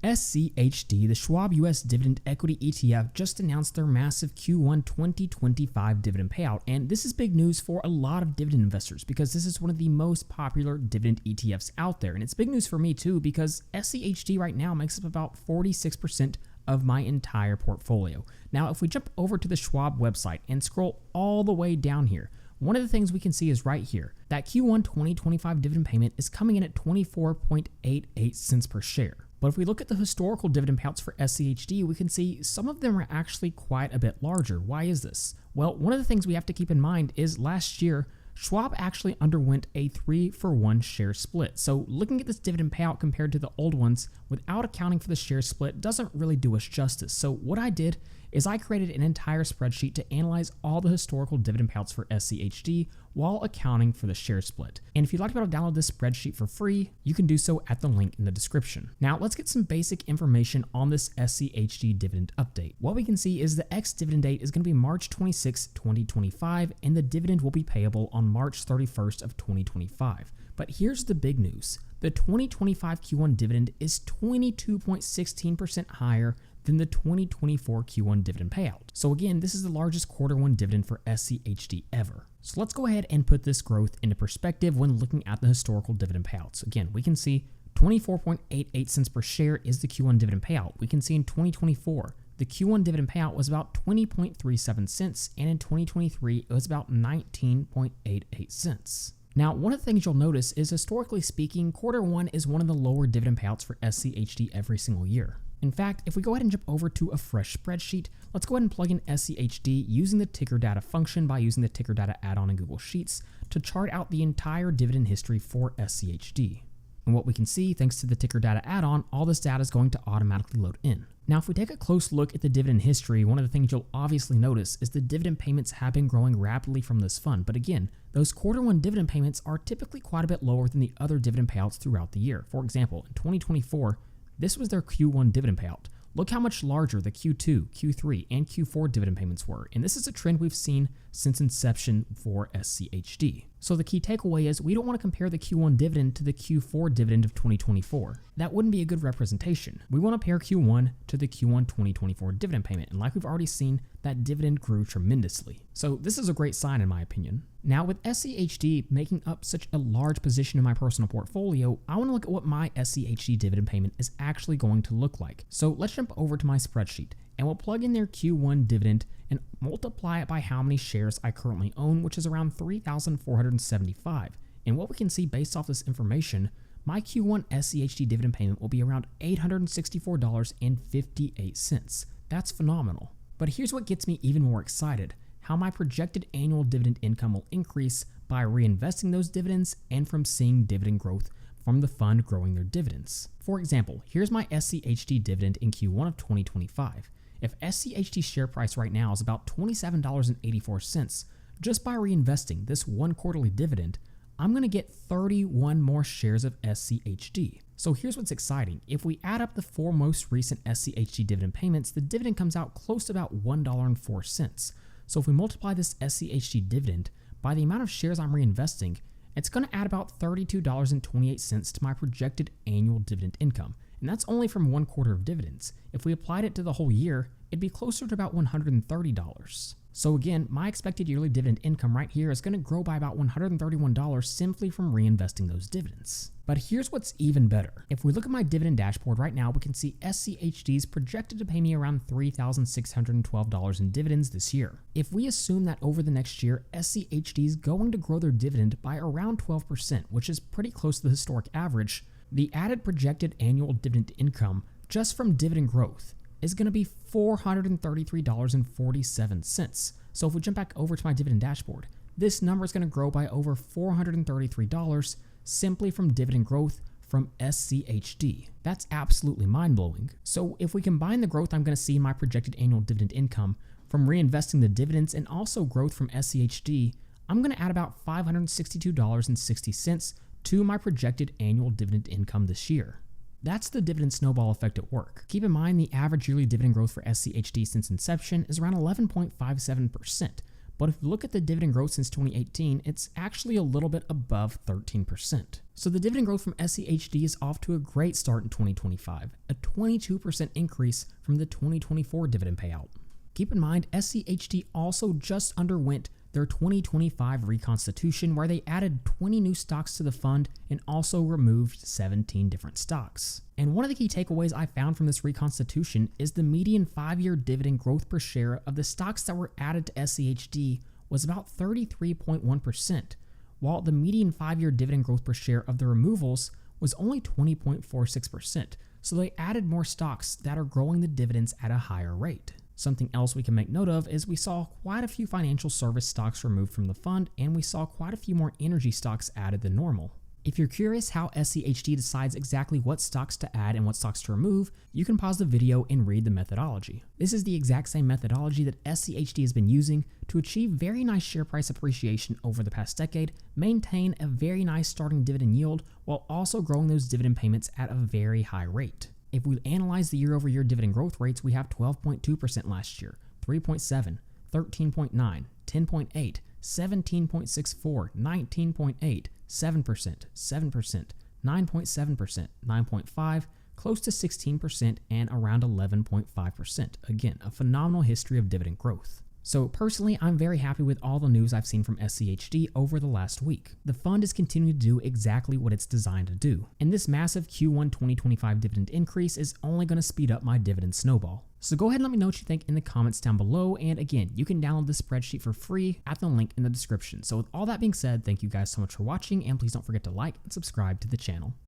SCHD, the Schwab US Dividend Equity ETF, just announced their massive Q1 2025 dividend payout, and this is big news for a lot of dividend investors because this is one of the most popular dividend ETFs out there, and it's big news for me too because SCHD right now makes up about 46% of my entire portfolio. Now, if we jump over to the Schwab website and scroll all the way down here, one of the things we can see is right here, that Q1 2025 dividend payment is coming in at 24.88 cents per share. But if we look at the historical dividend payouts for SCHD, we can see some of them are actually quite a bit larger. Why is this? Well, one of the things we have to keep in mind is last year, Schwab actually underwent a 3-for-1 share split. So looking at this dividend payout compared to the old ones without accounting for the share split doesn't really do us justice. So what I did is I created an entire spreadsheet to analyze all the historical dividend payouts for SCHD while accounting for the share split. And if you'd like to be able to download this spreadsheet for free, you can do so at the link in the description. Now let's get some basic information on this SCHD dividend update. What we can see is the ex-dividend date is going to be March 26, 2025, and the dividend will be payable on March 31st of 2025. But here's the big news. The 2025 Q1 dividend is 22.16% higher than the 2024 Q1 dividend payout. So again, this is the largest quarter one dividend for SCHD ever. So let's go ahead and put this growth into perspective when looking at the historical dividend payouts. Again, we can see 24.88 cents per share is the Q1 dividend payout. We can see in 2024, the Q1 dividend payout was about 20.37 cents, and in 2023, it was about 19.88 cents. Now, one of the things you'll notice is historically speaking, quarter one is one of the lower dividend payouts for SCHD every single year. In fact, if we go ahead and jump over to a fresh spreadsheet, let's go ahead and plug in SCHD using the ticker data function by using the ticker data add-on in Google Sheets to chart out the entire dividend history for SCHD. And what we can see, thanks to the ticker data add-on, all this data is going to automatically load in. Now, if we take a close look at the dividend history, one of the things you'll obviously notice is the dividend payments have been growing rapidly from this fund. But again, those quarter one dividend payments are typically quite a bit lower than the other dividend payouts throughout the year. For example, in 2024, this was their Q1 dividend payout. Look how much larger the Q2, Q3, and Q4 dividend payments were, and this is a trend we've seen since inception for SCHD. So the key takeaway is we don't want to compare the Q1 dividend to the Q4 dividend of 2024. That wouldn't be a good representation. We want to pair Q1 to the Q1 2024 dividend payment, and like we've already seen, that dividend grew tremendously. So this is a great sign in my opinion. Now with SCHD making up such a large position in my personal portfolio, I want to look at what my SCHD dividend payment is actually going to look like. So let's jump over to my spreadsheet and we'll plug in their Q1 dividend and multiply it by how many shares I currently own, which is around 3,475. And what we can see based off this information, my Q1 SCHD dividend payment will be around $864.58. That's phenomenal. But here's what gets me even more excited, how my projected annual dividend income will increase by reinvesting those dividends and from seeing dividend growth from the fund growing their dividends. For example, here's my SCHD dividend in Q1 of 2025. If SCHD share price right now is about $27.84, just by reinvesting this one quarterly dividend, I'm going to get 31 more shares of SCHD. So here's what's exciting. If we add up the 4 most recent SCHD dividend payments, the dividend comes out close to about $1.04. So if we multiply this SCHD dividend by the amount of shares I'm reinvesting, it's going to add about $32.28 to my projected annual dividend income. And that's only from one quarter of dividends. If we applied it to the whole year, it'd be closer to about $130. So again, my expected yearly dividend income right here is going to grow by about $131 simply from reinvesting those dividends. But here's what's even better. If we look at my dividend dashboard right now, we can see SCHD is projected to pay me around $3,612 in dividends this year. If we assume that over the next year, SCHD is going to grow their dividend by around 12%, which is pretty close to the historic average, the added projected annual dividend income just from dividend growth is going to be $433.47. So if we jump back over to my dividend dashboard, this number is going to grow by over $433 simply from dividend growth from SCHD. That's absolutely mind-blowing. So if we combine the growth I'm going to see in my projected annual dividend income from reinvesting the dividends and also growth from SCHD, I'm going to add about $562.60 to my projected annual dividend income this year. That's the dividend snowball effect at work. Keep in mind the average yearly dividend growth for SCHD since inception is around 11.57%, But if you look at the dividend growth since 2018, it's actually a little bit above 13%. So the dividend growth from SCHD is off to a great start in 2025, a 22% increase from the 2024 dividend payout. Keep in mind, SCHD also just underwent their 2025 reconstitution, where they added 20 new stocks to the fund and also removed 17 different stocks. And one of the key takeaways I found from this reconstitution is the median 5-year dividend growth per share of the stocks that were added to SCHD was about 33.1%, while the median 5-year dividend growth per share of the removals was only 20.46%. So they added more stocks that are growing the dividends at a higher rate. Something else we can make note of is we saw quite a few financial service stocks removed from the fund, and we saw quite a few more energy stocks added than normal. If you're curious how SCHD decides exactly what stocks to add and what stocks to remove, you can pause the video and read the methodology. This is the exact same methodology that SCHD has been using to achieve very nice share price appreciation over the past decade, maintain a very nice starting dividend yield, while also growing those dividend payments at a very high rate. If we analyze the year-over-year dividend growth rates, we have 12.2% last year, 3.7, 13.9, 10.8, 17.64, 19.8, 7%, 7%, 9.7%, 9.5, close to 16%, and around 11.5%. Again, a phenomenal history of dividend growth. So personally, I'm very happy with all the news I've seen from SCHD over the last week. The fund is continuing to do exactly what it's designed to do, and this massive Q1 2025 dividend increase is only going to speed up my dividend snowball. So go ahead and let me know what you think in the comments down below, and again, you can download this spreadsheet for free at the link in the description. So with all that being said, thank you guys so much for watching, and please don't forget to like and subscribe to the channel.